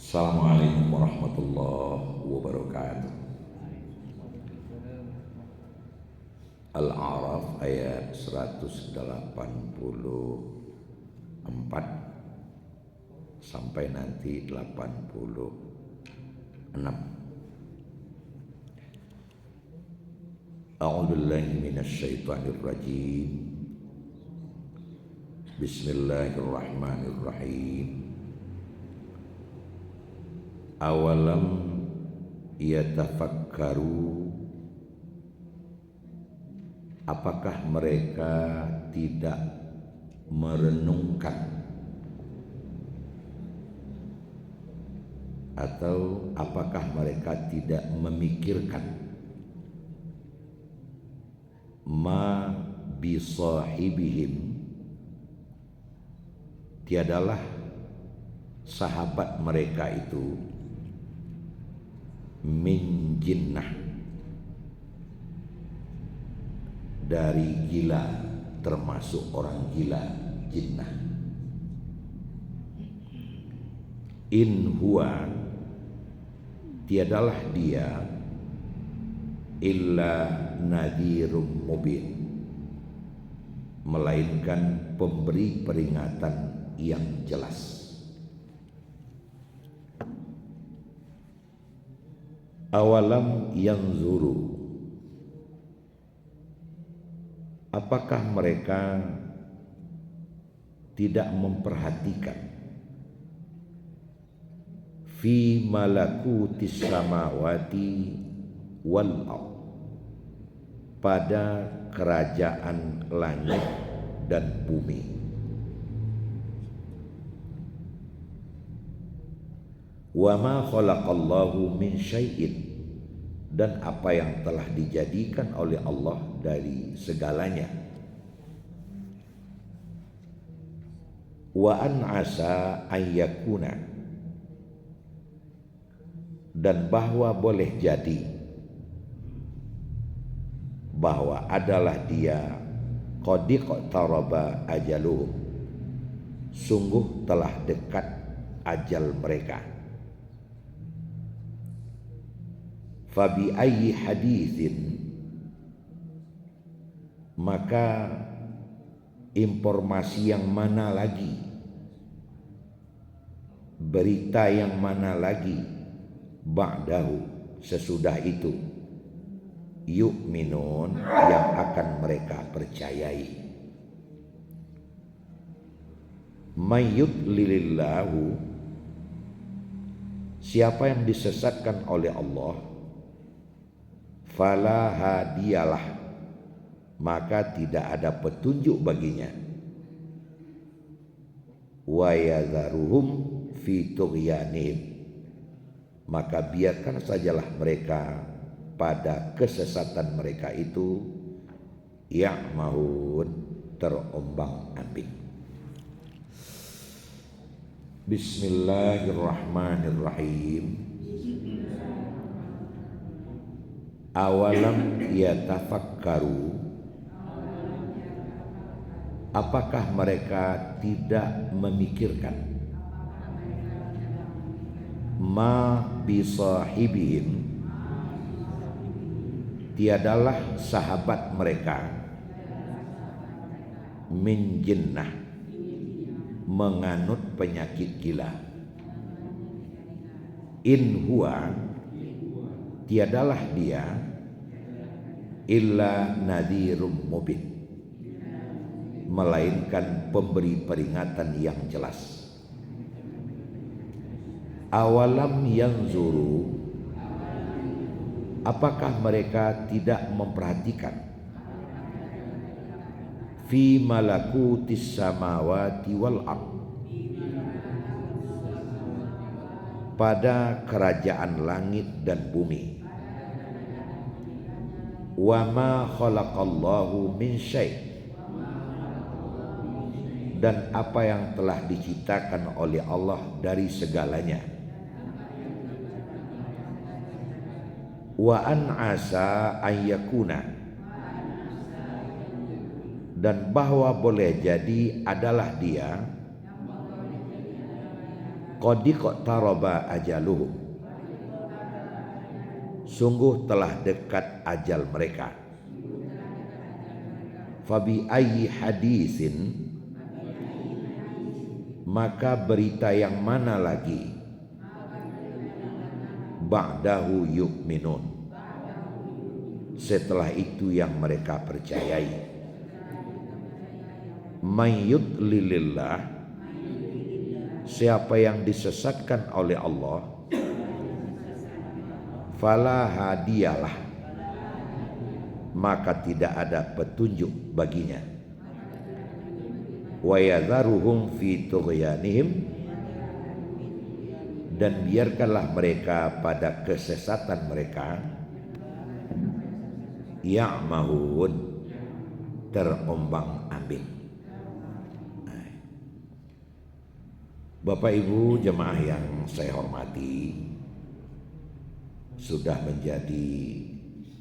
Assalamualaikum warahmatullahi wabarakatuh. Al-A'raf ayat 184 sampai nanti 86. A'udzu billahi minasyaitonir rajim. Bismillahirrahmanirrahim. Awalam yatafakkaru, apakah mereka tidak merenungkan atau apakah mereka tidak memikirkan ma bisahibihim, tiadalah sahabat mereka itu min jinnah, dari gila, termasuk orang gila, jinnah. In huwa, tiadalah dia illa nadhirum mubin, melainkan pemberi peringatan yang jelas. Awalam yanzuru, apakah mereka tidak memperhatikan fi malakutis samawati wal ardh, pada kerajaan langit dan bumi. Wa ma khalaqallahu min syai'in, dan apa yang telah dijadikan oleh Allah dari segalanya. Wa an asa ayyakuna, dan bahwa boleh jadi bahwa adalah dia qad iqtaraba ajaluhum, sungguh telah dekat ajal mereka. Fabi ayyi haditsin, maka informasi yang mana lagi, berita yang mana lagi, ba'dahu, sesudah itu, yu'minun, yang akan mereka percayai. Mayyudlilillahu, siapa yang disesatkan oleh Allah, fala hadiyalah, maka tidak ada petunjuk baginya. Wa yadharuhum fi tughyanihim, maka biarkan sajalah mereka pada kesesatan mereka itu, ya'mahun, terombang-ambing. Bismillahirrahmanirrahim. Awalam yatafakkaru, apakah mereka tidak memikirkan ma bisahibihim, tiadalah sahabat mereka min jinnah, menganut penyakit gila. In huwa, tiadalah dia illa nadhirum mubin, melainkan pemberi peringatan yang jelas. Awalam yanzuru, apakah mereka tidak memperhatikan fi malakutis samawati wal ardh, pada kerajaan langit dan bumi. Wa ma khalaqallahu min syai', dan apa yang telah diciptakan oleh Allah dari segalanya. Wa an asa ayyakuna, dan bahwa boleh jadi adalah dia qad iqtaraba ajaluhum, sungguh telah dekat ajal mereka. Fabi ayyi hadisin, maka berita yang mana lagi, ba'dahu yu'minun, setelah itu yang mereka percayai. May yudlilillah, siapa yang disesatkan oleh Allah, fala hadiyalah, maka tidak ada petunjuk baginya. Wa yadharuhum fi tughyanihim, dan biarkanlah mereka pada kesesatan mereka, ya'mahun, terombang-ambing. Bapak Ibu jemaah yang saya hormati, sudah menjadi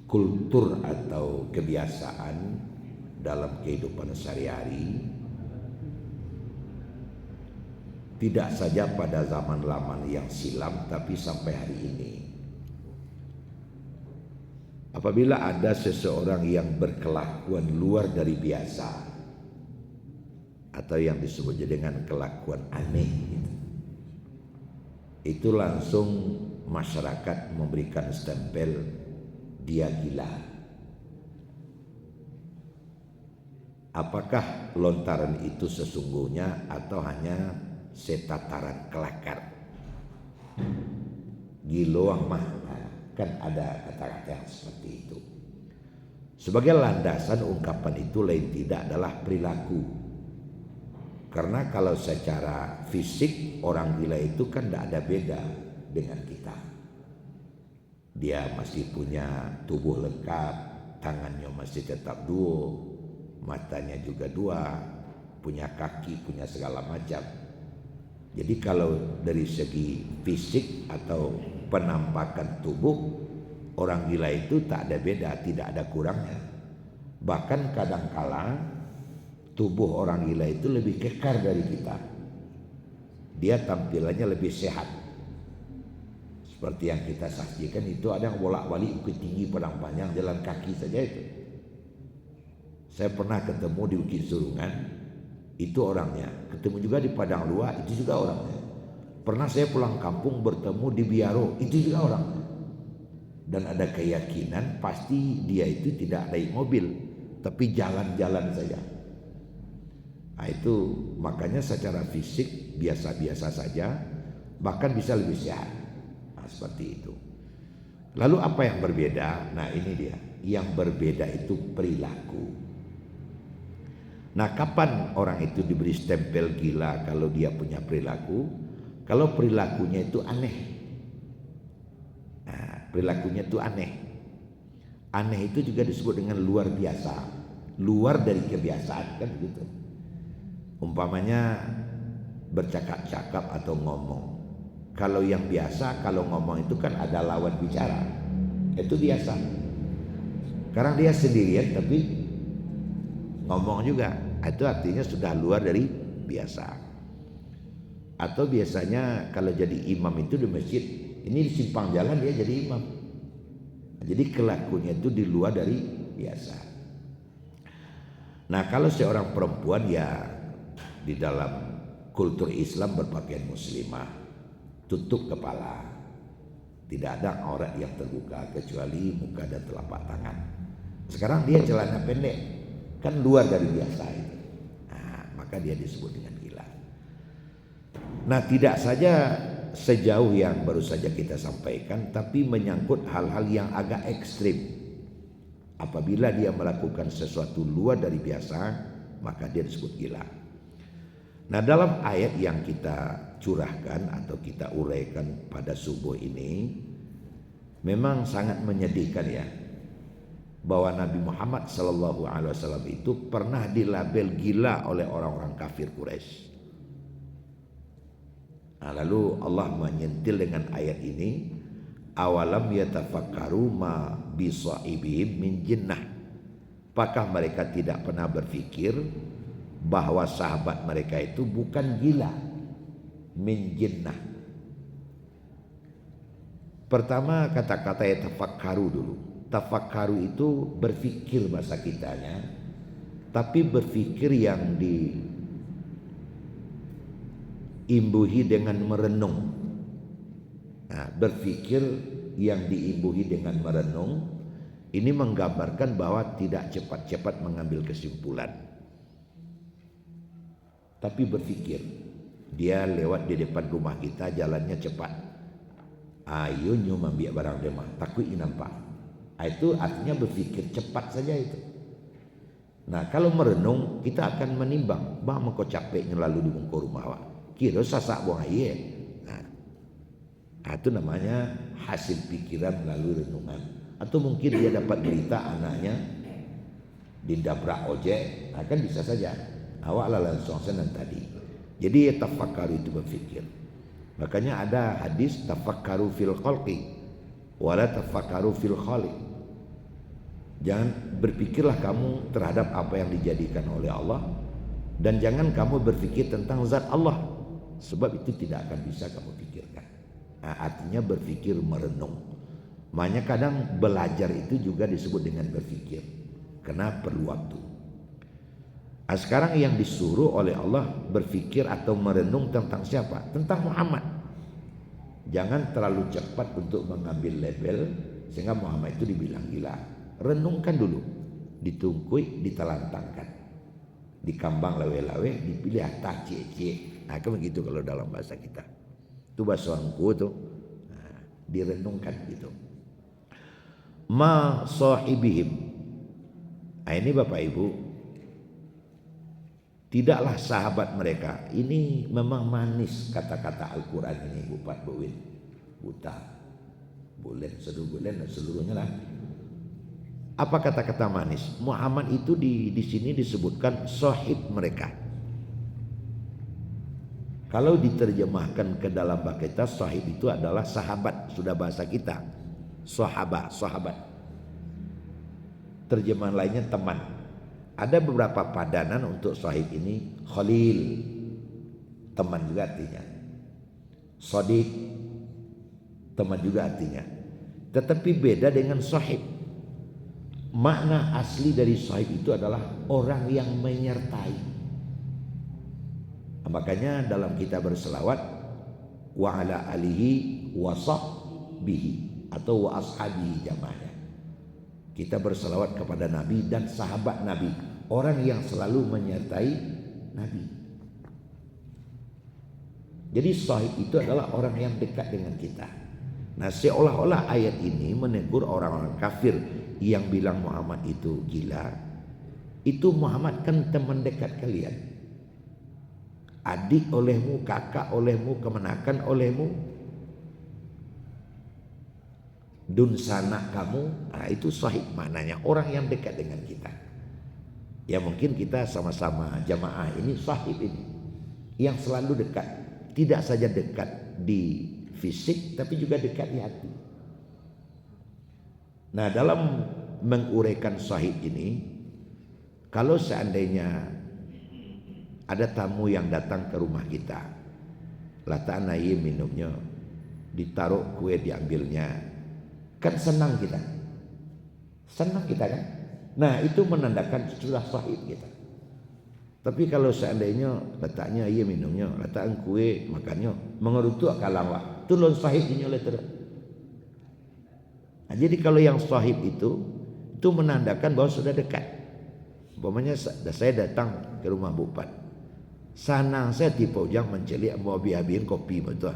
kultur atau kebiasaan dalam kehidupan sehari-hari, tidak saja pada zaman-zaman yang silam, tapi sampai hari ini. Apabila ada seseorang yang berkelakuan luar dari biasa, atau yang disebut dengan kelakuan aneh, itu langsung masyarakat memberikan stempel dia gila. Apakah lontaran itu sesungguhnya atau hanya setataran kelakar? Giloang mah, kan ada kata-kata yang seperti itu. Sebagai landasan ungkapan itu lain tidak adalah perilaku. Karena kalau secara fisik orang gila itu kan tidak ada beda dengan kita. Dia masih punya tubuh lengkap, tangannya masih tetap dua, matanya juga dua, punya kaki, punya segala macam. Jadi kalau dari segi fisik atau penampakan tubuh, orang gila itu tak ada beda, tidak ada kurangnya. Bahkan kadang-kala tubuh orang gila itu lebih kekar dari kita. Dia tampilannya lebih sehat. Seperti yang kita saksikan itu, ada yang bolak-balik Bukit Tinggi Padang Panjang jalan kaki saja itu. Saya pernah ketemu di Bukit Surungan, itu orangnya. Ketemu juga di Padang Luar, itu juga orangnya. Pernah saya pulang kampung bertemu di Biaro, itu juga orangnya. Dan ada keyakinan pasti dia itu tidak naik mobil, tapi jalan-jalan saja. Nah, itu makanya secara fisik biasa-biasa saja, bahkan bisa lebih sehat. Nah, seperti itu. Lalu apa yang berbeda? Nah, ini dia. Yang berbeda itu perilaku. Nah, kapan orang itu diberi stempel gila kalau dia punya perilaku? Kalau perilakunya itu aneh. Nah, perilakunya itu aneh. Aneh itu juga disebut dengan luar biasa. Luar dari kebiasaan, kan begitu. Umpamanya bercakap-cakap atau ngomong. Kalau yang biasa, kalau ngomong itu kan ada lawan bicara, itu biasa. Sekarang dia sendirian tapi ngomong juga, itu artinya sudah luar dari biasa. Atau biasanya kalau jadi imam itu di masjid, ini di simpang jalan dia jadi imam. Jadi kelakuannya itu di luar dari biasa. Nah, kalau seorang perempuan ya di dalam kultur Islam berpakaian muslimah, tutup kepala, tidak ada aurat yang terbuka kecuali muka dan telapak tangan. Sekarang dia celana pendek, kan luar dari biasa itu. Nah, maka dia disebut dengan gila. Nah, tidak saja sejauh yang baru saja kita sampaikan, tapi menyangkut hal-hal yang agak ekstrim. Apabila dia melakukan sesuatu luar dari biasa, maka dia disebut gila. Nah, dalam ayat yang kita curahkan atau kita uraikan pada subuh ini, memang sangat menyedihkan ya, bahwa Nabi Muhammad SAW itu pernah dilabel gila oleh orang-orang kafir Quraisy. Nah, lalu Allah menyentil dengan ayat ini, awalam yatafakkaru ma bisaibihim min jinnah. Apakah mereka tidak pernah berpikir bahwa sahabat mereka itu bukan gila, min jinnah, Pertama kata-kata ya tafakkaru dulu. Tafakkaru itu berpikir bahasa kitanya, tapi berpikir yang diimbuhi dengan merenung. Nah, berpikir yang diimbuhi dengan merenung ini menggambarkan bahwa tidak cepat-cepat mengambil kesimpulan, tapi berpikir. Dia lewat di depan rumah kita, jalannya cepat. Ayo nyu mambiak barang demah, takut nampak. Itu artinya berpikir cepat saja itu. Nah kalau merenung kita akan menimbang, bah kau capeknya lalu di bungkul rumah awak, kira sasak buang air. Nah, itu namanya hasil pikiran melalui renungan. Atau mungkin dia dapat berita anaknya didabrak ojek, kan bisa saja. Awak langsung senang tadi. Jadi tafakkaru itu berpikir. Makanya ada hadis tafakkaru fil khalqi wala tafakkaru fil khaliq. Jangan berpikirlah kamu terhadap apa yang dijadikan oleh Allah, dan jangan kamu berpikir tentang zat Allah, sebab itu tidak akan bisa kamu pikirkan. Nah, artinya berpikir merenung. Makanya kadang belajar itu juga disebut dengan berpikir, karena perlu waktu. Nah, sekarang yang disuruh oleh Allah berpikir atau merenung tentang siapa? Tentang Muhammad. Jangan terlalu cepat untuk mengambil label sehingga Muhammad itu dibilang gila. Renungkan dulu, ditungkui, ditelantangkan, dikambang lawe-lawe, dipilih atas cie-cie. Nah kan begitu kalau dalam bahasa kita. Itu bahasa Angku tuh. Nah, direnungkan gitu. Ma sahibihim. Nah ini Bapak Ibu, tidaklah sahabat mereka. Ini memang manis kata-kata Al-Quran ini, Bupat Buwin, Buta, Bulen, Sedu Bulen dan seluruhnya lah. Apa kata-kata manis? Muhammad itu di sini disebutkan sahib mereka. Kalau diterjemahkan ke dalam bahasa kita, sahib itu adalah sahabat, sudah bahasa kita. Sahabat. Terjemahan lainnya teman. Ada beberapa padanan untuk sahib ini. Khalil, teman juga artinya. Shadiq, teman juga artinya. Tetapi beda dengan sahib. Makna asli dari sahib itu adalah orang yang menyertai. Makanya dalam kita berselawat wa ala alihi wa sahbihi atau wa ashabihi jamanya. Kita berselawat kepada Nabi dan sahabat Nabi, orang yang selalu menyertai Nabi. Jadi sahib itu adalah orang yang dekat dengan kita. Nah seolah-olah ayat ini menegur orang-orang kafir yang bilang Muhammad itu gila. Itu Muhammad kan teman dekat kalian, adik olehmu, kakak olehmu, kemenakan olehmu, dunsana kamu. Nah itu sahib maknanya, orang yang dekat dengan kita. Ya mungkin kita sama-sama jamaah ini sahib ini yang selalu dekat. Tidak saja dekat di fisik tapi juga dekat di hati. Nah dalam menguraikan sahib ini, kalau seandainya ada tamu yang datang ke rumah kita, lataan air minumnya, ditaruh kue diambilnya, kan senang kita kan. Nah itu menandakan sudah sahib kita. Tapi kalau seandainya letaknya air minumnya, letakkan kue makannya, mengerutuk kalang wak, tulun sahib ini oleh terus. Nah, jadi kalau yang sahib itu menandakan bahwa sudah dekat. Umpamanya saya datang ke rumah Bupat, sanang saya di pojang mencelik mau biarin kopi betul.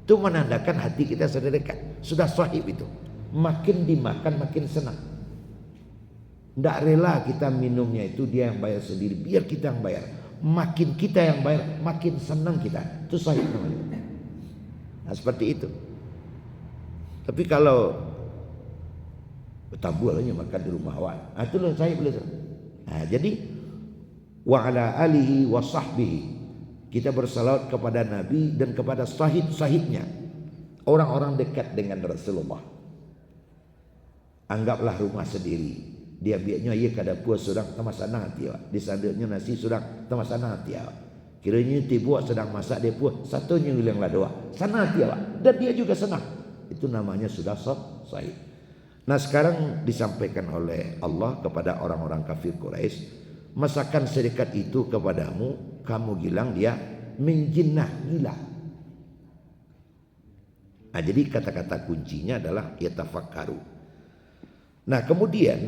Itu menandakan hati kita sudah dekat, sudah sahib itu. Makin dimakan makin senang. Tidak rela kita minumnya itu dia yang bayar sendiri, biar kita yang bayar. Makin kita yang bayar, makin senang kita. Itu sahib namanya. Nah seperti itu. Tapi kalau tabualnya makan di rumah awak, nah, itu loh sahib boleh. Nah jadi wa ala alihi wa sahbihi, kita bersalawat kepada Nabi dan kepada sahib-sahibnya, orang-orang dekat dengan Rasulullah. Anggaplah rumah sendiri. Dia biaknya ia kada puas sedang tamasana hati awak. Disanduknya nasi sedang tamasana hati awak. Kiranya tibuak sedang masak dia puas, satunya hilang lah doa. Sana hati awak. Dan dia juga senang. itu namanya sudah sahih. Nah sekarang disampaikan oleh Allah kepada orang-orang kafir Quraisy, masakan serikat itu kepadamu, kamu bilang dia menjinnah, gila. Nah jadi kata-kata kuncinya adalah yatafakkaru. Nah kemudian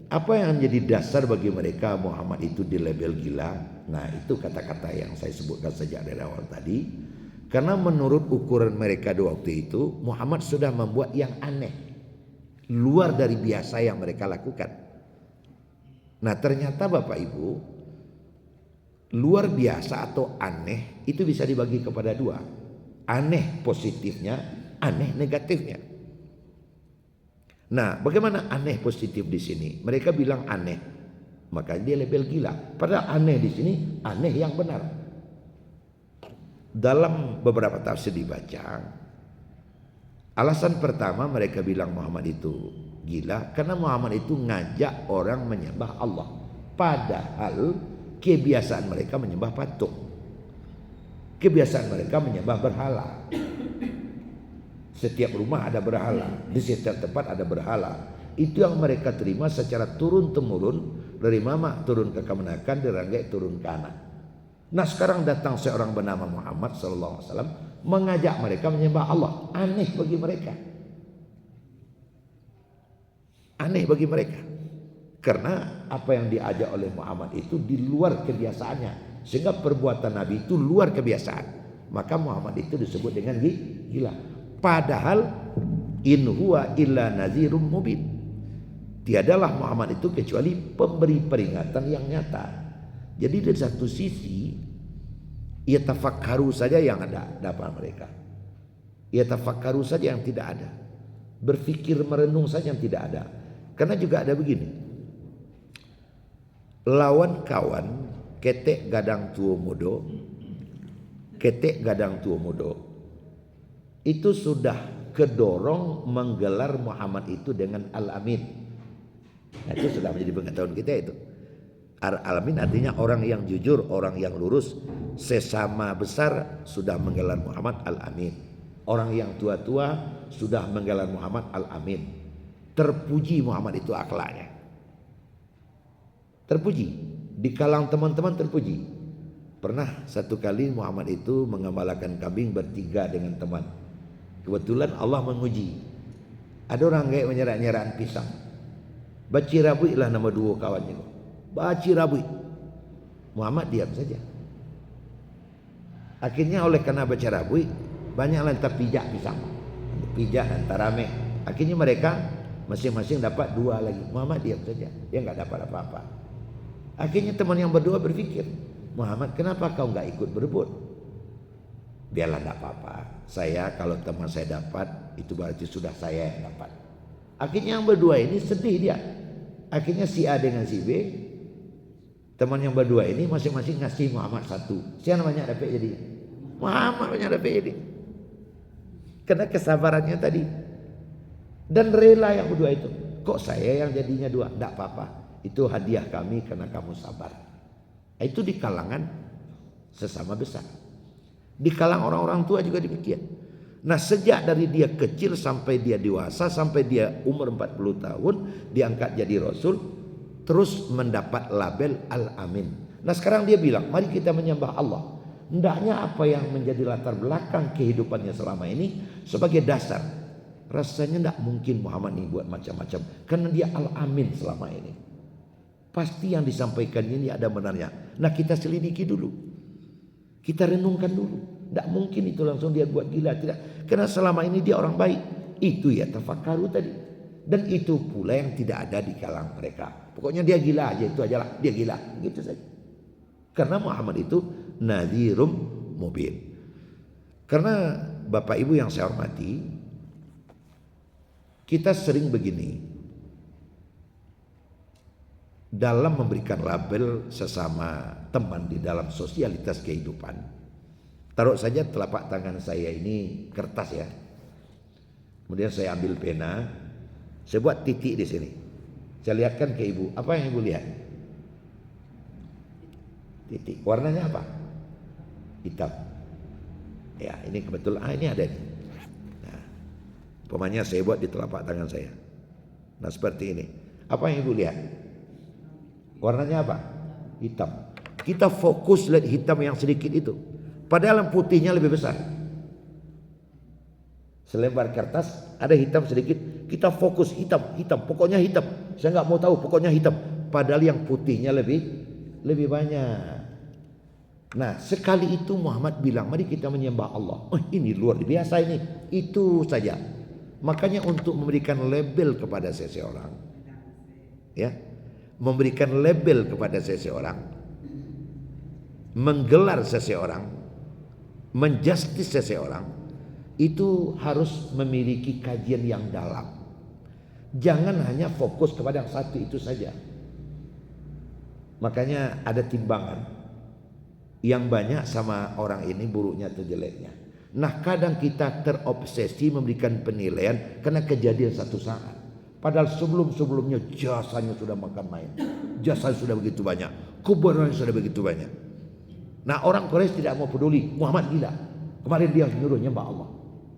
apa yang menjadi dasar bagi mereka Muhammad itu di label gila? Nah itu kata-kata yang saya sebutkan sejak dari awal tadi. Karena menurut ukuran mereka di waktu itu, Muhammad sudah membuat yang aneh, luar dari biasa yang mereka lakukan. Nah ternyata Bapak Ibu, luar biasa atau aneh itu bisa dibagi kepada dua. Aneh positifnya, aneh negatifnya. Nah bagaimana aneh positif di sini? Mereka bilang aneh, maka dia label gila. Padahal aneh di sini, aneh yang benar. Dalam beberapa tafsir dibaca, alasan pertama mereka bilang Muhammad itu gila karena Muhammad itu ngajak orang menyembah Allah, padahal kebiasaan mereka menyembah patung, kebiasaan mereka menyembah berhala. Setiap rumah ada berhala, di setiap tempat ada berhala. Itu yang mereka terima secara turun temurun, dari mama turun ke kemenakan, dari rangga turun ke anak. Nah sekarang datang seorang bernama Muhammad SAW mengajak mereka menyembah Allah. Aneh bagi mereka. Aneh bagi mereka. Karena apa yang diajak oleh Muhammad itu di luar kebiasaannya. Sehingga perbuatan Nabi itu luar kebiasaan. Maka Muhammad itu disebut dengan gila. Padahal in huwa illa nadhirum mubin. Tiadalah Muhammad itu kecuali pemberi peringatan yang nyata. Jadi dari satu sisi ia tafakkaru saja yang ada dapat mereka. Ia tafakkaru saja yang tidak ada. Berfikir merenung saja yang tidak ada. Karena juga ada begini. Lawan kawan ketek gadang tuo mudo. Ketek gadang tuo mudo. Itu sudah kedorong menggelar Muhammad itu dengan Al-Amin. Nah, itu sudah menjadi pengetahuan kita itu. Al-Amin artinya orang yang jujur, orang yang lurus. Sesama besar sudah menggelar Muhammad Al-Amin. Orang yang tua-tua sudah menggelar Muhammad Al-Amin. Terpuji Muhammad itu akhlaknya. Terpuji. Di kalangan teman-teman terpuji. Pernah satu kali Muhammad itu mengembalakan kambing bertiga dengan teman. Kebetulan Allah menguji. Ada orang kayak menyerah-nyerahan pisang. Bacirabui lah nama dua kawannya. Bacirabui. Muhammad diam saja. Akhirnya oleh karena bacirabui, banyak lantar pijak pisang. Pijak lantar rame. Akhirnya mereka masing-masing dapat dua lagi. Muhammad diam saja. Dia nggak dapat apa-apa. Akhirnya teman yang berdua berpikir, Muhammad kenapa kau nggak ikut berebut? Biarlah nggak apa-apa. Saya kalau teman saya dapat, itu berarti sudah saya yang dapat. Akhirnya yang berdua ini sedih dia. Akhirnya si A dengan si B, teman yang berdua ini masing-masing ngasih Muhammad satu. Siapa banyak dapat jadi? Muhammad banyak dapat jadi. Karena kesabarannya tadi. Dan rela yang berdua itu. Kok saya yang jadinya dua? Tidak apa-apa. Itu hadiah kami karena kamu sabar. Itu di kalangan sesama besar. Di kalangan orang-orang tua juga demikian. Nah sejak dari dia kecil sampai dia dewasa, sampai dia umur 40 tahun, diangkat jadi Rasul, terus mendapat label Al-Amin. Nah sekarang dia bilang, mari kita menyembah Allah. Hendaknya apa yang menjadi latar belakang kehidupannya selama ini sebagai dasar. Rasanya tidak mungkin Muhammad ini buat macam-macam. Karena dia Al-Amin selama ini. Pasti yang disampaikan ini ada benarnya. Nah kita selidiki dulu. Kita renungkan dulu. Tidak mungkin itu langsung dia buat gila. Tidak. Karena selama ini dia orang baik. Itu ya tafakkaru tadi. Dan itu pula yang tidak ada di kalangan mereka. Pokoknya dia gila aja, itu aja lah. Dia gila. Gitu saja. Karena Muhammad itu nadhirum mubin. Karena Bapak Ibu yang saya hormati, kita sering begini. Dalam memberikan label sesama teman di dalam sosialitas kehidupan. Taruh saja telapak tangan saya ini kertas ya. Kemudian saya ambil pena, saya buat titik di sini. Saya lihatkan ke ibu, apa yang ibu lihat? Titik. Warnanya apa? Hitam. Ya, ini kebetulan ini ada nih. Nah, Umpamanya saya buat di telapak tangan saya. Nah seperti ini. Apa yang ibu lihat? Warnanya apa? Hitam. Kita fokus lihat hitam yang sedikit itu. Padahal yang putihnya lebih besar. Selembar kertas ada hitam sedikit. Kita fokus hitam. Pokoknya hitam. Saya nggak mau tahu. Pokoknya hitam. Padahal yang putihnya lebih banyak. Nah sekali itu Muhammad bilang, mari kita menyembah Allah. Oh ini luar biasa ini. Itu saja. Makanya untuk memberikan label kepada seseorang, ya, memberikan label kepada seseorang, menggelar seseorang, menjustis seseorang, itu harus memiliki kajian yang dalam. Jangan hanya fokus kepada yang satu itu saja. Makanya ada timbangan. Yang banyak sama orang ini buruknya atau jeleknya. Nah kadang kita terobsesi memberikan penilaian karena kejadian satu saat. Padahal sebelumnya jasanya sudah makan main. Jasanya sudah begitu banyak. Kuburannya sudah begitu banyak. Nah orang Quraisy tidak mau peduli. Muhammad gila. Kemarin dia nyuruh nyembah Allah.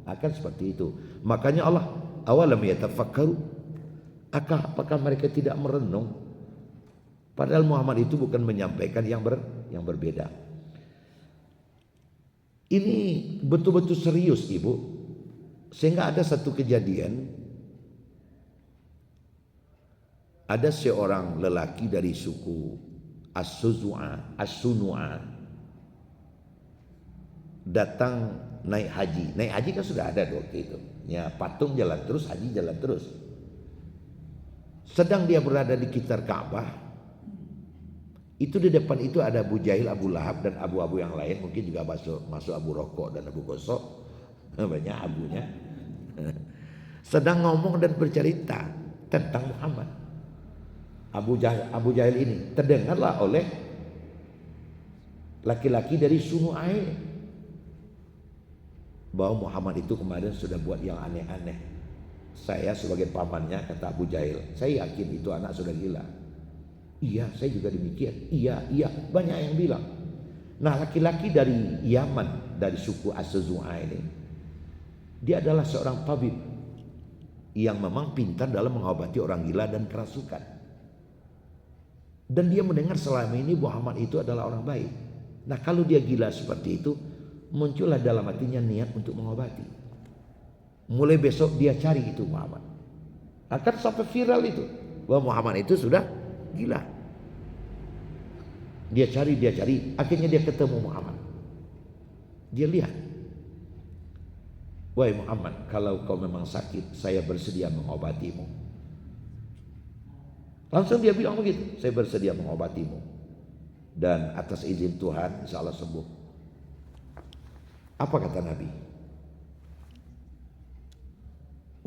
Akan seperti itu. Makanya Allah awalam yatafakkaru. Apakah mereka tidak merenung? Padahal Muhammad itu bukan menyampaikan yang berbeda. Ini betul-betul serius ibu. Sehingga ada satu kejadian. Ada seorang lelaki dari suku As-Sunu'a datang naik haji. Naik haji kan sudah ada waktu itu. Ya, patung jalan terus, haji jalan terus. Sedang dia berada di sekitar Ka'bah. Itu di depan itu ada Abu Jahil, Abu Lahab dan abu-abu yang lain. Mungkin juga masuk Abu Rokok dan Abu Gosok. Banyak abunya. Sedang ngomong dan bercerita tentang Muhammad. Abu Jahil ini terdengarlah oleh laki-laki dari Sunu'ai bahwa Muhammad itu kemarin sudah buat yang aneh-aneh. Saya sebagai pamannya, kata Abu Jahil, saya yakin itu anak sudah gila. Iya, saya juga demikian. Iya, banyak yang bilang. Nah, laki-laki dari Yaman, dari suku As-Sunu'a ini, dia adalah seorang tabib yang memang pintar dalam mengobati orang gila dan kerasukan. Dan dia mendengar selama ini Muhammad itu adalah orang baik. Nah, kalau dia gila seperti itu, muncullah dalam hatinya niat untuk mengobati. Mulai besok dia cari itu Muhammad. Akan sampai viral itu bahwa Muhammad itu sudah gila. Dia cari, akhirnya dia ketemu Muhammad. Dia lihat, wahai Muhammad, kalau kau memang sakit, saya bersedia mengobatimu. Langsung dia bilang begitu, saya bersedia mengobatimu. Dan atas izin Tuhan, insya Allah sembuh. Apa kata Nabi?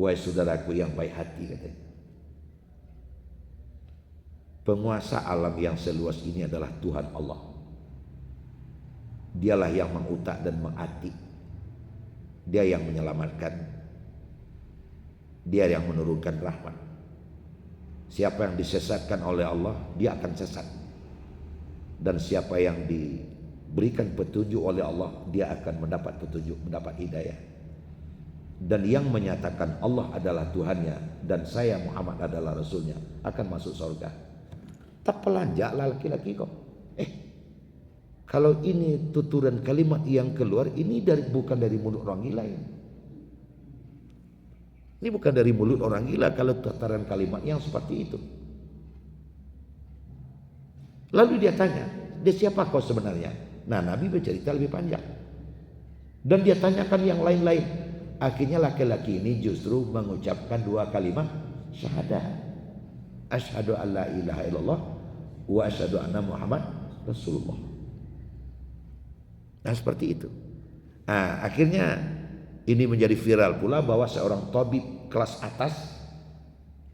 Wahai saudaraku yang baik hati, katanya. Penguasa alam yang seluas ini adalah Tuhan Allah. Dialah yang mengutak dan mengatik. Dia yang menyelamatkan. Dia yang menurunkan rahmat. Siapa yang disesatkan oleh Allah, dia akan sesat. Dan siapa yang diberikan petunjuk oleh Allah, dia akan mendapat petunjuk, mendapat hidayah. Dan yang menyatakan Allah adalah Tuhannya dan saya Muhammad adalah Rasulnya akan masuk surga. Tak pelanjaklah laki-laki kok. Kalau ini tuturan kalimat yang keluar, ini bukan dari mulut orang gila ini. Ini bukan dari mulut orang gila kalau tataran kalimat yang seperti itu. Lalu dia tanya, dia siapa kau sebenarnya? Nah, Nabi bercerita lebih panjang. Dan dia tanyakan yang lain-lain. Akhirnya laki-laki ini justru mengucapkan dua kalimat syahadat. Asyhadu an la ilaha illallah wa asyhadu anna Muhammad Rasulullah. Nah seperti itu. Nah akhirnya ini menjadi viral pula bahwa seorang tabib kelas atas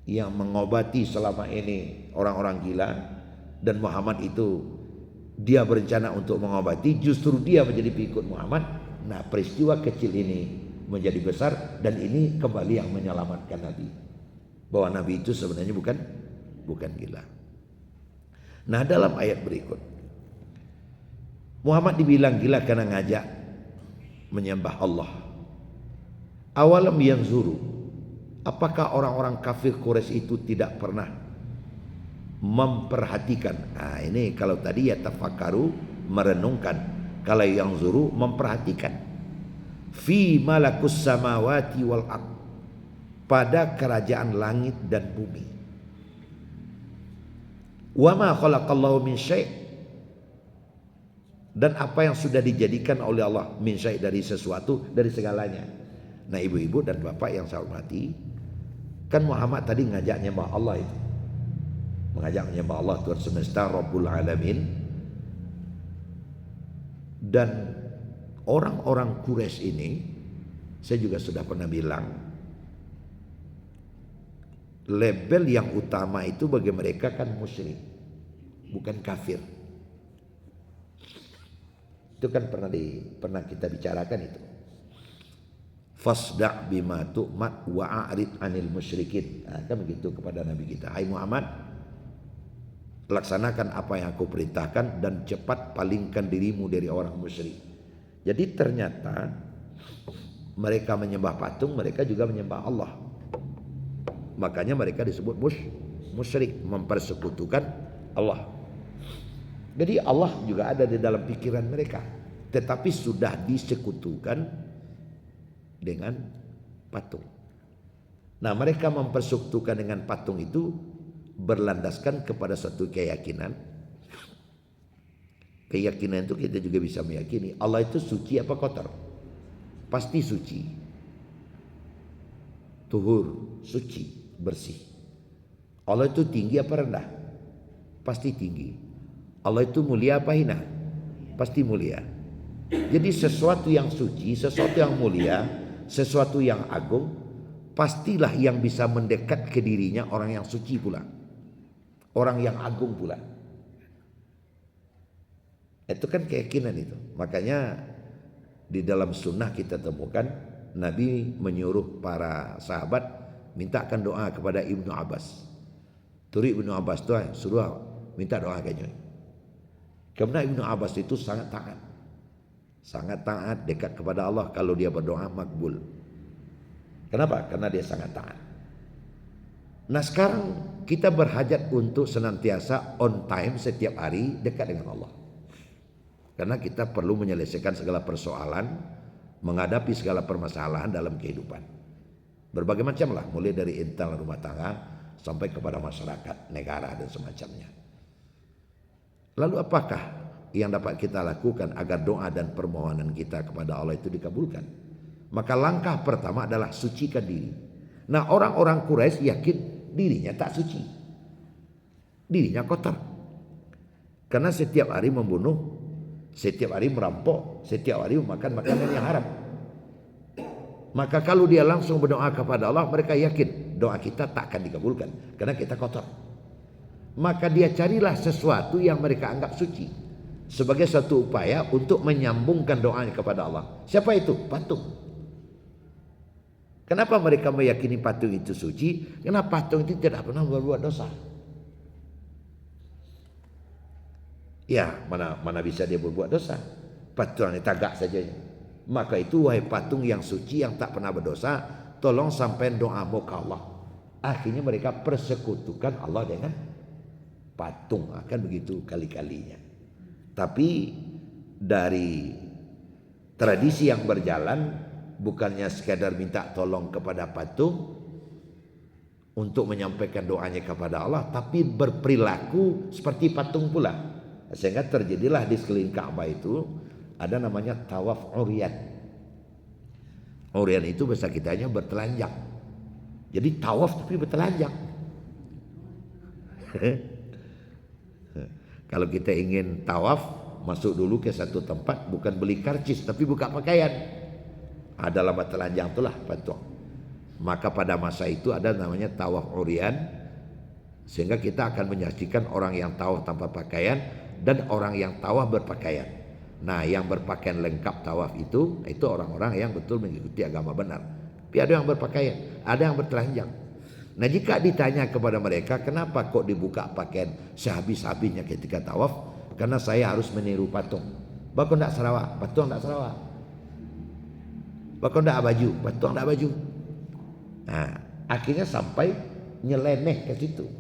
yang mengobati selama ini orang-orang gila, dan Muhammad itu dia berencana untuk mengobati, justru dia menjadi pengikut Muhammad. Nah peristiwa kecil ini menjadi besar dan ini kembali yang menyelamatkan Nabi, bahwa Nabi itu sebenarnya bukan gila. Nah dalam ayat berikut Muhammad dibilang gila karena ngajak menyembah Allah. Awalam yanzuru, Apakah orang-orang kafir Quraisy itu tidak pernah memperhatikan? Nah, ini kalau tadi ya tafakkaru, merenungkan. Kalau yang zuru, memperhatikan. Fi malakus samawati wal ard, pada kerajaan langit dan bumi. Wa ma khalaqallahu min syai', dan apa yang sudah dijadikan oleh Allah min syai', dari sesuatu, dari segalanya. Nah, ibu-ibu dan bapak yang saya hormati, kan Muhammad tadi ngajak nyembah Allah itu. Mengajak menyembah Allah Tuhan semesta Rabbul Alamin. Dan orang-orang Quraisy ini, saya juga sudah pernah bilang, label yang utama itu bagi mereka kan musyrik, bukan kafir. Itu kan pernah kita bicarakan itu. Fasda' bima tu'mat wa a'rid 'anil musyrikin. Nah, kan begitu kepada Nabi kita. Hai Muhammad, laksanakan apa yang aku perintahkan dan cepat palingkan dirimu dari orang musyrik. Jadi ternyata mereka menyembah patung, mereka juga menyembah Allah. Makanya mereka disebut musyrik, mempersekutukan Allah. Jadi Allah juga ada di dalam pikiran mereka, tetapi sudah disekutukan dengan patung. Nah, mereka mempersekutukan dengan patung itu berlandaskan kepada satu keyakinan. Keyakinan itu kita juga bisa meyakini Allah itu suci apa kotor? Pasti suci. Tuhur, suci, bersih. Allah itu tinggi apa rendah? Pasti tinggi. Allah itu mulia apa hina? Pasti mulia. Jadi sesuatu yang suci, sesuatu yang mulia, sesuatu yang agung, pastilah yang bisa mendekat ke dirinya orang yang suci pula, orang yang agung pula. Itu kan keyakinan itu. Makanya di dalam sunnah kita temukan Nabi menyuruh para sahabat mintakan doa kepada Ibnu Abbas. Turi Ibnu Abbas tu suruh minta doa kayaknya. Karena Ibnu Abbas itu sangat taat. Sangat taat, dekat kepada Allah. Kalau dia berdoa makbul. Kenapa? Karena dia sangat taat. Nah, sekarang kita berhajat untuk senantiasa on time setiap hari dekat dengan Allah. Karena kita perlu menyelesaikan segala persoalan, menghadapi segala permasalahan dalam kehidupan. Berbagai macam lah, mulai dari internal rumah tangga sampai kepada masyarakat, negara dan semacamnya. Lalu apakah yang dapat kita lakukan agar doa dan permohonan kita kepada Allah itu dikabulkan? Maka langkah pertama adalah sucikan diri. Nah, orang-orang Quraisy yakin dirinya tak suci, dirinya kotor, karena setiap hari membunuh, setiap hari merampok, setiap hari memakan makanan yang haram. Maka kalau dia langsung berdoa kepada Allah, mereka yakin doa kita tak akan dikabulkan karena kita kotor. Maka dia carilah sesuatu yang mereka anggap suci sebagai satu upaya untuk menyambungkan doanya kepada Allah. Siapa itu? Patung. Kenapa mereka meyakini patung itu suci? Karena patung itu tidak pernah berbuat dosa. Ya, mana bisa dia berbuat dosa? Patung ini tagak saja. Maka itu wahai patung yang suci yang tak pernah berdosa, tolong sampai doamu ke Allah. Akhirnya mereka persekutukan Allah dengan patung. Akan begitu kali-kalinya. Tapi dari tradisi yang berjalan, bukannya sekadar minta tolong kepada patung untuk menyampaikan doanya kepada Allah, tapi berperilaku seperti patung pula. Sehingga terjadilah di sekeliling Ka'bah itu ada namanya tawaf uryan. Uryan itu bahasa kitanya bertelanjang. Jadi tawaf tapi bertelanjang. Kalau kita ingin tawaf, masuk dulu ke satu tempat, bukan beli karcis tapi buka pakaian. Dalam telanjang itulah patung. Maka pada masa itu ada namanya tawaf uryan, sehingga kita akan menyaksikan orang yang tawaf tanpa pakaian dan orang yang tawaf berpakaian. Nah, yang berpakaian lengkap tawaf itu orang-orang yang betul mengikuti agama benar. Tapi ada yang berpakaian, ada yang bertelanjang. Nah, jika ditanya kepada mereka, kenapa kok dibuka pakaian sehabis-habisnya ketika tawaf? Karena saya harus meniru patung. Bakon tak Sarawak, patung tak Sarawak. Bakon tak baju, patung tak baju. Nah, Akhirnya sampai nyeleneh ke situ.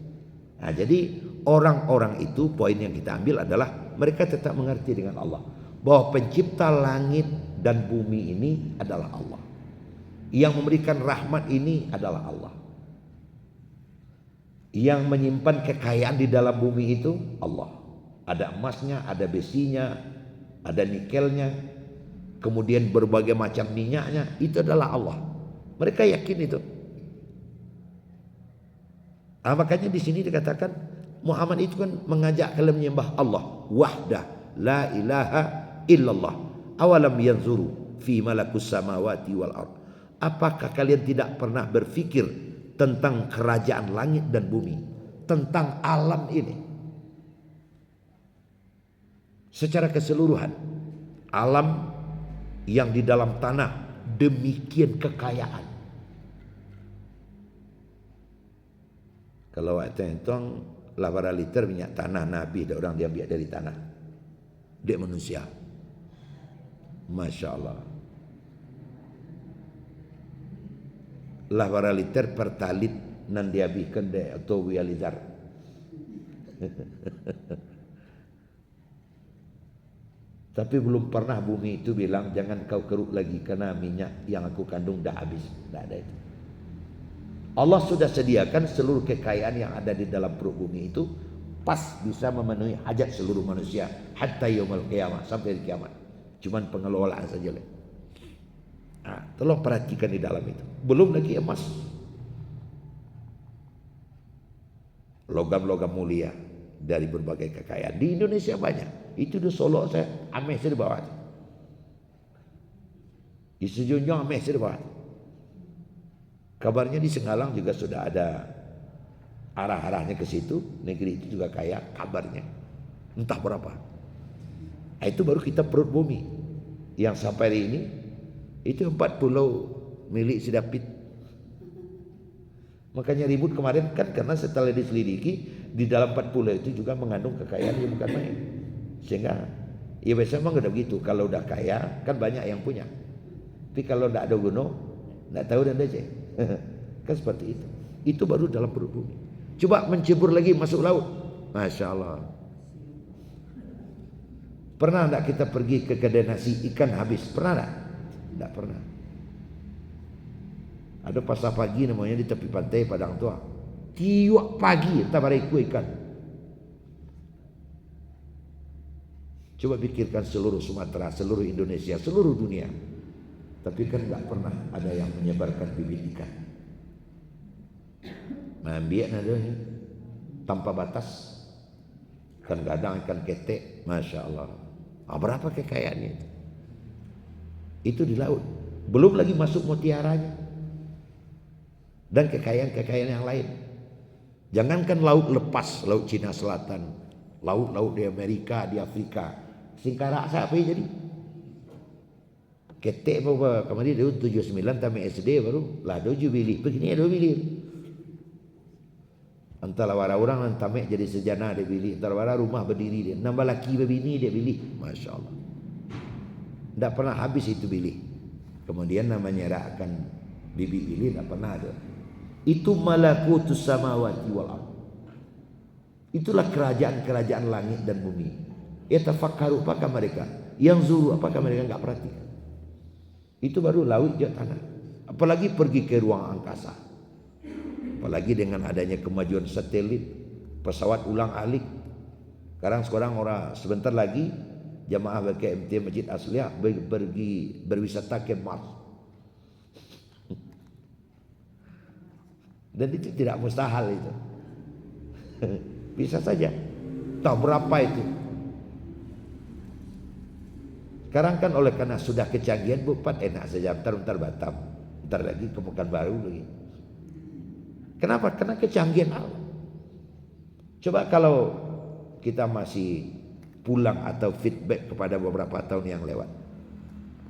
Nah, jadi orang-orang itu poin yang kita ambil adalah mereka tetap mengerti dengan Allah bahwa pencipta langit dan bumi ini adalah Allah. Yang memberikan rahmat ini adalah Allah. Yang menyimpan kekayaan di dalam bumi itu Allah. Ada emasnya, ada besinya, ada nikelnya, kemudian berbagai macam minyaknya, itu adalah Allah. Mereka yakin itu. Nah, makanya di sini dikatakan Muhammad itu kan mengajak kalian menyembah Allah wahdah la ilaha illallah. Awalam yanzuru fi malakus samawati wal ard. Apakah kalian tidak pernah berpikir tentang kerajaan langit dan bumi, tentang alam ini secara keseluruhan, alam yang di dalam tanah demikian kekayaan. Kalau waktu itu 8 liter minyak tanah Nabi ada orang dia ambil dari tanah, dia manusia, masya Allah. 8 liter per talit nan dia bikin deh atau wializar. Tapi belum pernah bumi itu bilang jangan kau keruk lagi karena minyak yang aku kandung dah habis. Tidak ada itu. Allah sudah sediakan seluruh kekayaan yang ada di dalam perut bumi itu pas bisa memenuhi hajat seluruh manusia hatta yaumul qiyamah, sampai di kiamat. Cuman pengelolaan saja. Nah, tolong perhatikan di dalam itu. Belum lagi emas, logam-logam mulia dari berbagai kekayaan di Indonesia banyak. Itu di Solo saya ameh di bawah. Di Sejunjung ameh di bawah. Kabarnya di Senggalang juga sudah ada arah-arahnya ke situ. Negeri itu juga kaya kabarnya. Entah berapa. Nah, itu baru kita perut bumi. Yang sampai hari ini itu 4 pulau milik Sidapit. Makanya ribut kemarin kan karena setelah diselidiki di dalam 4 pulau itu juga mengandung kekayaan yang bukan main. Sehingga ya biasanya memang udah begitu. Kalau udah kaya kan banyak yang punya. Tapi kalau tidak ada gunung, tidak tahu dan aja. Kan seperti itu. Itu baru dalam perut bumi. Coba mencebur lagi masuk laut. Masya Allah. Pernah tidak kita pergi ke kedai nasi ikan habis? Pernah tidak? Tidak pernah. Ada pasar pagi namanya di tepi pantai Padang Tua. Tiap pagi entah bariku ikan. Coba pikirkan seluruh Sumatera, seluruh Indonesia, seluruh dunia. Tapi kan nggak pernah ada yang menyebarkan bibit ikan. Ambil nadanya tanpa batas. Kan kadang ikan ketek, masya Allah. Berapa kekayaannya itu? Itu di laut. Belum lagi masuk mutiaranya dan kekayaan-kekayaan yang lain. Jangankan laut lepas, laut Cina Selatan, laut-laut di Amerika, di Afrika. Singkarak siapa yang jadi? Ketek apa kemarin dia 79 tamat SD baru lah 7 bilik. Begini 2 bilik. Antara wara orang dan tamat jadi sejana dia bilik. Antara wara rumah berdiri dia. Nambah laki berbini dia bilik. Masya Allah. Tidak pernah habis itu bilik. Kemudian namanya akan bibit bilik tidak pernah ada. Itu malakutus samawati wal ard. Itulah kerajaan-kerajaan langit dan bumi. Yatafakkaru, apakah mereka? Yang zuru, apakah mereka enggak perhatikan? Itu baru laut dan tanah. Apalagi pergi ke ruang angkasa. Apalagi dengan adanya kemajuan satelit, pesawat ulang-alik. Sekarang orang sebentar lagi jamaah BKMT Masjid Asliyah pergi berwisata ke Mars. Dan itu tidak mustahil itu. Bisa saja. Tahu berapa itu? Sekarang kan oleh karena sudah kecanggihan bukan enak saja bentar Batam, bentar lagi ke Pekanbaru lagi. Kenapa? Karena kecanggihan alam. Coba kalau kita masih pulang atau feedback kepada beberapa tahun yang lewat.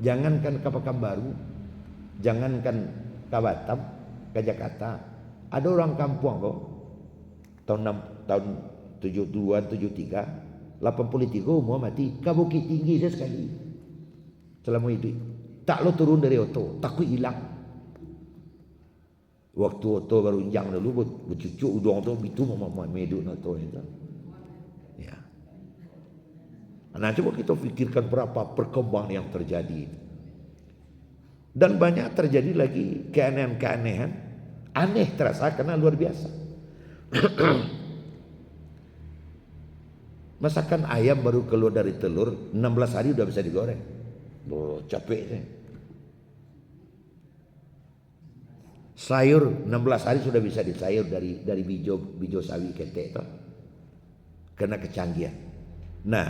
Jangankan ke Pekanbaru, jangankan ke Batam, ke Jakarta, ada orang kampung kok tahun 72an 73 83 umur mati ke Bukit Tinggi saya sekali. Selama itu tak lo turun dari auto, takut hilang. Waktu tu baru unjang dulu bercucuk udang tu itu mama meduk nak tu itu. Ya. Nah, coba kita fikirkan berapa perkembangan yang terjadi. Dan banyak terjadi lagi keanehan-keanehan. Aneh terasa karena luar biasa. Masakan ayam baru keluar dari telur 16 hari udah bisa digoreng. Loh, capek saya. Sayur 16 hari sudah bisa disayur dari bijo sawi ketek itu. Karena kecanggihan. Nah,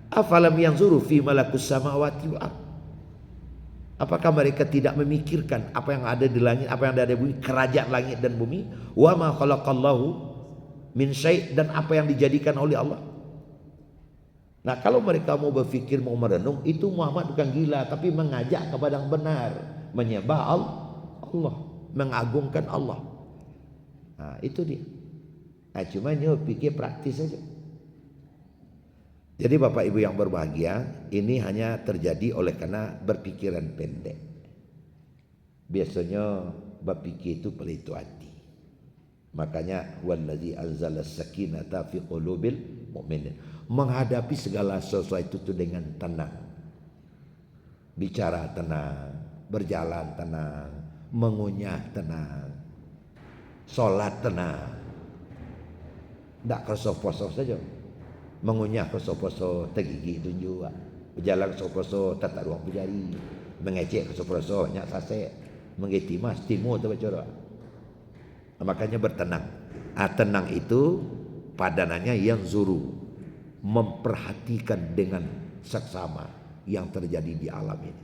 afalam yanzuru fi malakus samawati wal ardh. Apakah mereka tidak memikirkan apa yang ada di langit, apa yang ada di bumi, kerajaan langit dan bumi? Wa ma khalaqallahu min syai', dan apa yang dijadikan oleh Allah. Nah, kalau mereka mau berfikir, mau merenung, itu Muhammad bukan gila, tapi mengajak kepada yang benar, menyembah Allah, mengagungkan Allah. Nah, itu dia. Nah, cuma dia pikir praktis saja. Jadi Bapak Ibu yang berbahagia, ini hanya terjadi oleh karena berpikiran pendek. Biasanya berpikir itu pelitu hati. Makanya wallazi anzala sakinata fi qulubil mu'minin. Menghadapi segala sesuatu itu dengan tenang. Bicara tenang, berjalan tenang, mengunyah tenang, sholat tenang. Tak kesoposo saja. Mengunyah kesoposo tergigi tunjuk, berjalan kesoposo tata ruang berjari, mengecek kesoposo nyak sase, menggeti mas timu tu bacora. Makanya bertenang. Tenang itu padanannya yang zuru, memperhatikan dengan seksama yang terjadi di alam ini.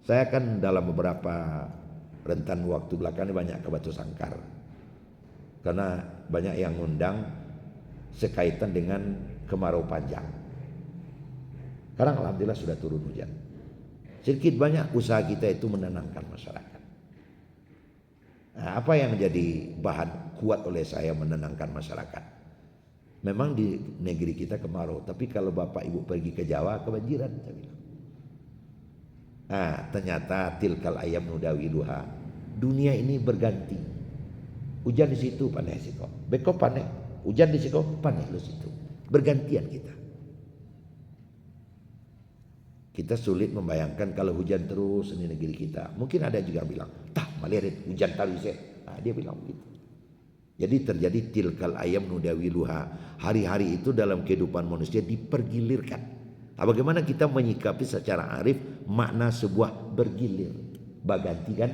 Saya kan dalam beberapa rentan waktu belakangan ini banyak ke Batu Sangkar, karena banyak yang ngundang sekaitan dengan kemarau panjang. Sekarang alhamdulillah sudah turun hujan. Sedikit banyak usaha kita itu menenangkan masyarakat. Nah, apa yang menjadi bahan kuat oleh saya menenangkan masyarakat? Memang di negeri kita kemarau, tapi kalau Bapak Ibu pergi ke Jawa kebanjiran, saya bilang. Nah, ternyata tilkal ayam nudawiluha. Dunia ini berganti. Hujan di situ, panen di situ. Beko panen. Hujan di situ, panen di situ. Bergantian kita. Kita sulit membayangkan kalau hujan terus di negeri kita. Mungkin ada juga bilang, tah malerit hujan terus ya. Nah, dia bilang begitu. Jadi terjadi tilkal ayam nudawiluha. Hari-hari itu dalam kehidupan manusia dipergilirkan. Nah, bagaimana kita menyikapi secara arif makna sebuah bergilir. Baganti kan?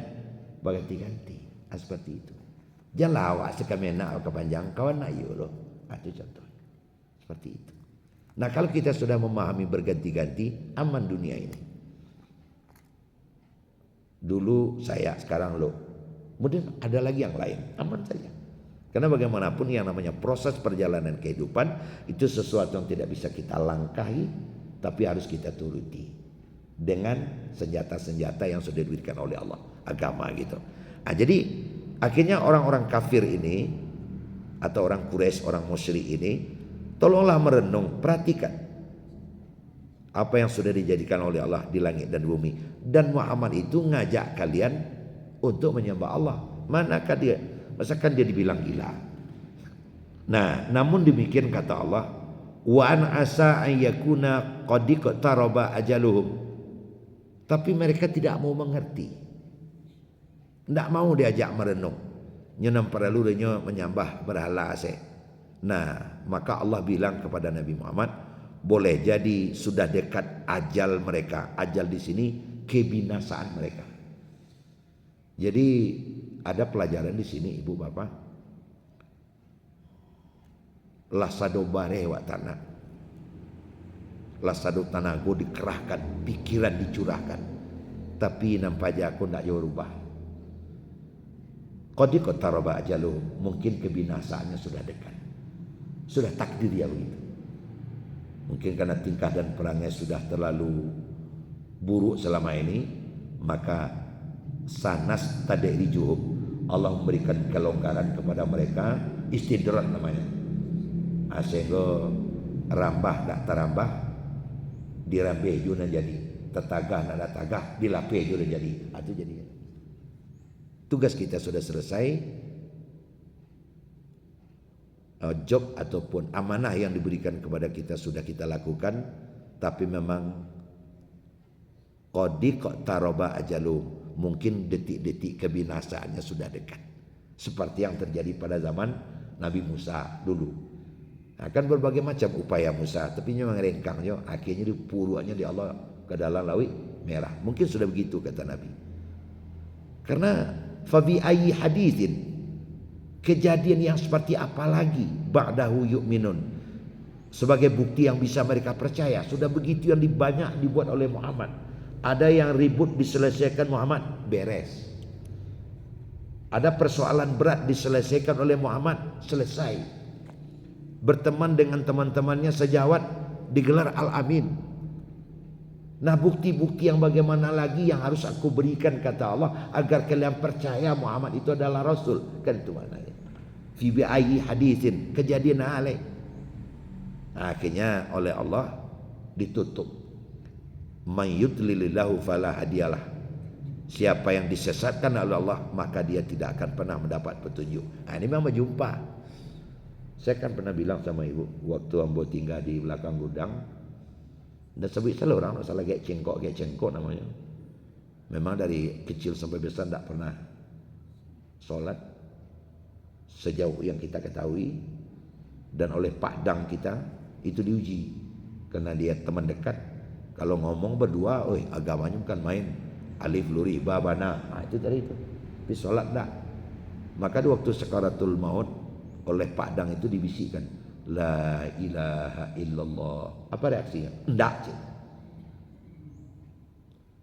Baganti-ganti. Nah, seperti itu. Jangan awak sekamena kepanjang kawan nak yo loh. Itu contoh. Seperti itu. Nah, kalau kita sudah memahami berganti-ganti, aman dunia ini. Dulu saya, sekarang lo. Kemudian ada lagi yang lain, aman saja. Karena bagaimanapun yang namanya proses perjalanan kehidupan itu sesuatu yang tidak bisa kita langkahi, tapi harus kita turuti dengan senjata-senjata yang sudah diberikan oleh Allah, agama gitu. Nah, jadi akhirnya orang-orang kafir ini atau orang Quraisy, orang musyrik ini, tolonglah merenung, perhatikan apa yang sudah dijadikan oleh Allah di langit dan bumi. Dan Muhammad itu ngajak kalian untuk menyembah Allah. Manakah dia? Masakan dia dibilang gila. Nah, namun demikian kata Allah, wa an asa an yakuna qad iqtaraba ajaluhum. Tapi mereka tidak mau mengerti. Tidak mau diajak merenung. Nyenam perlunya menyembah berhala ase. Nah, maka Allah bilang kepada Nabi Muhammad, boleh jadi sudah dekat ajal mereka. Ajal di sini kebinasaan mereka. Jadi ada pelajaran di sini Ibu Bapak. Lasado bare wa tanah. Lasado tanago dikerahkan, pikiran dicurahkan. Tapi nampaknya aku tidak jauh rubah. Qad iqtaraba ajaluhum, mungkin kebinasaannya sudah dekat. Sudah takdir ya begitu. Mungkin karena tingkah dan perangai sudah terlalu buruk selama ini, maka sanas tadrijuhum, Allah memberikan kelonggaran kepada mereka, istidrak namanya. Sehingga rambah tak terambah, dirambih juga jadi, tetagah nak tetagah, dilapih juga jadi. Itu jadi. Tugas kita sudah selesai, job ataupun amanah yang diberikan kepada kita sudah kita lakukan, tapi memang qad taroba ajalu, mungkin detik-detik kebinasaannya sudah dekat, seperti yang terjadi pada zaman Nabi Musa dulu. Akan berbagai macam upaya Musa, tapi memang rengkangnya akhirnya dipuruannya di Allah ke dalam laut merah. Mungkin sudah begitu kata Nabi. Karena fabi ayyi haditsin, kejadian yang seperti apa lagi ba'dahu yu'minun, sebagai bukti yang bisa mereka percaya. Sudah begitu yang banyak dibuat oleh Muhammad. Ada yang ribut diselesaikan Muhammad, beres. Ada persoalan berat diselesaikan oleh Muhammad, selesai. Berteman dengan teman-temannya sejawat, digelar Al-Amin. Nah, bukti-bukti yang bagaimana lagi yang harus aku berikan kata Allah agar kalian percaya Muhammad itu adalah Rasul. Kan itu maknanya. Fi bi'ayyi haditsin, kejadian alaih. Nah, akhirnya oleh Allah ditutup. Man yudlilillahu fala hadiyalah. Siapa yang disesatkan oleh Allah, maka dia tidak akan pernah mendapat petunjuk. Nah, ini memang berjumpa. Saya kan pernah bilang sama ibu waktu ambo tinggal di belakang gudang, dan sebut salah orang salah kayak cengkok namanya. Memang dari kecil sampai besar tidak pernah sholat sejauh yang kita ketahui, dan oleh Pak Dang kita itu diuji karena dia teman dekat. Kalau ngomong berdua, agamanya bukan main, alif luri babana, nah, itu dari itu. Tapi sholat tak. Maka di waktu sakaratul maut oleh Pak Dang itu dibisikkan, la ilaha illallah. Apa reaksinya? Enggak.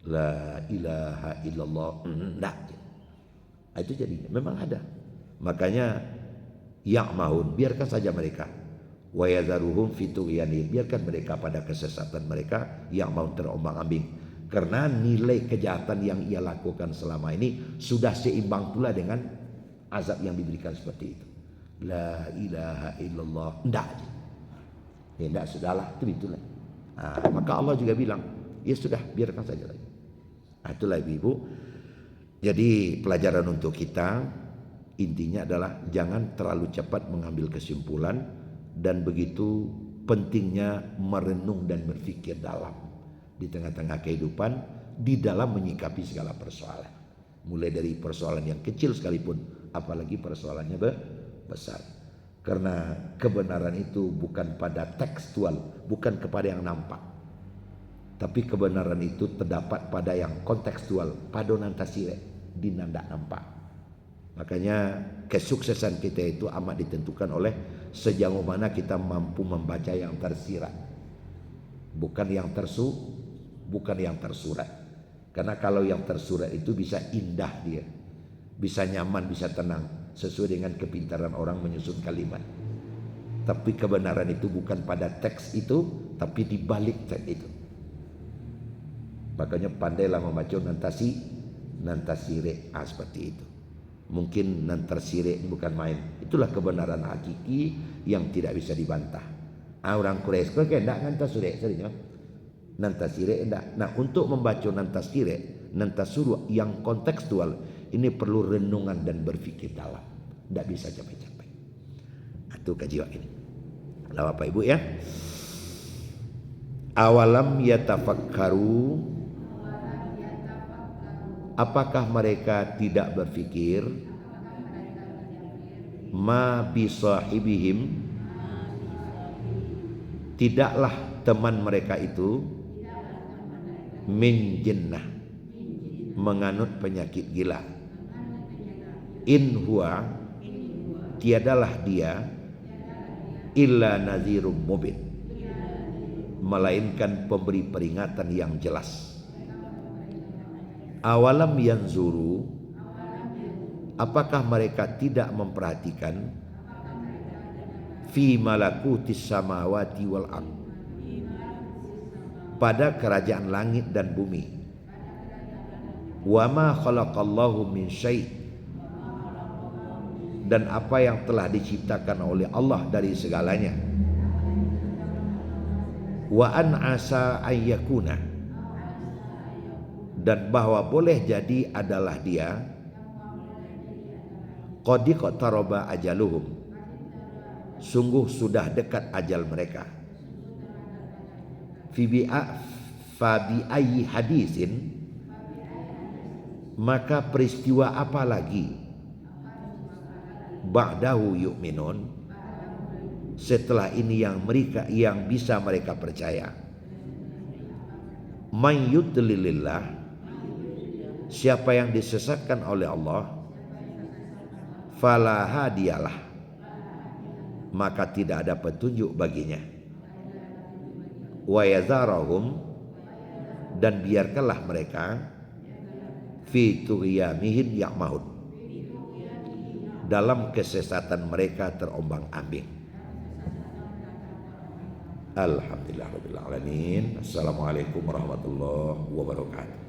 La ilaha illallah. Enggak. Itu jadinya memang ada. Makanya ya'mahun, biarkan saja mereka. Wa yadharuhum fi tughyanihim, biarkan mereka pada kesesatan mereka yang mau terombang-ambing. Karena nilai kejahatan yang ia lakukan selama ini sudah seimbang pula dengan azab yang diberikan seperti itu. La ilaha illallah. Enggak sudahlah, itu itulah. Maka Allah juga bilang, ya sudah, biarkan saja lagi. Itulah ibu. Jadi pelajaran untuk kita intinya adalah jangan terlalu cepat mengambil kesimpulan, dan begitu pentingnya merenung dan berpikir dalam di tengah-tengah kehidupan, di dalam menyikapi segala persoalan. Mulai dari persoalan yang kecil sekalipun, apalagi persoalannya besar. Karena kebenaran itu bukan pada tekstual, bukan kepada yang nampak, tapi kebenaran itu terdapat pada yang kontekstual, pada nantasire, di nanda nampak. Makanya kesuksesan kita itu amat ditentukan oleh sejauh mana kita mampu membaca yang tersirat, bukan yang tersurat. Karena kalau yang tersurat itu bisa indah dia, bisa nyaman, bisa tenang, sesuai dengan kepintaran orang menyusun kalimat. Tapi kebenaran itu bukan pada teks itu, tapi di balik teks itu. Makanya pandailah membaca nantasire seperti itu. Mungkin nantasire ini bukan main. Itulah kebenaran hakiki yang tidak bisa dibantah. Orang Quraisy kok enggak nantasire serinya. Nantasire enggak. Nah, untuk membaca nantasuru yang kontekstual, ini perlu renungan dan berpikir dalam. Tidak bisa capek-capek. Itu kajian ini. Lalu Bapak Ibu ya. Awalam yatafakkaru, apakah mereka tidak berpikir, ma bisahibihim, tidaklah teman mereka itu, min jinnah, menganut penyakit gila. In huwa, tiadalah dia, illa nadhirum mubin, melainkan pemberi peringatan yang jelas. Awalam yanzuru, apakah mereka tidak memperhatikan, fi malakutis samawati wal ardh, pada kerajaan langit dan bumi. Wa ma khalaqallahu min syai', dan apa yang telah diciptakan oleh Allah dari segalanya. Wa an asa ayyakuna, dan bahwa boleh jadi adalah dia, qad iqtaraba ajaluhum, sungguh sudah dekat ajal mereka. Fabi ayyi hadisin, maka peristiwa apa lagi, ba'dahu yu'minun, setelah ini yang bisa mereka percaya. Man yudlilillah, siapa yang disesatkan oleh Allah, fala hadiyalah, maka tidak ada petunjuk baginya. Wa yazarahum, dan biarkanlah mereka fi tughyamihim ya'mahun, dalam kesesatan mereka terombang-ambing. Alhamdulillah rabbil alamin. Assalamualaikum warahmatullahi wabarakatuh.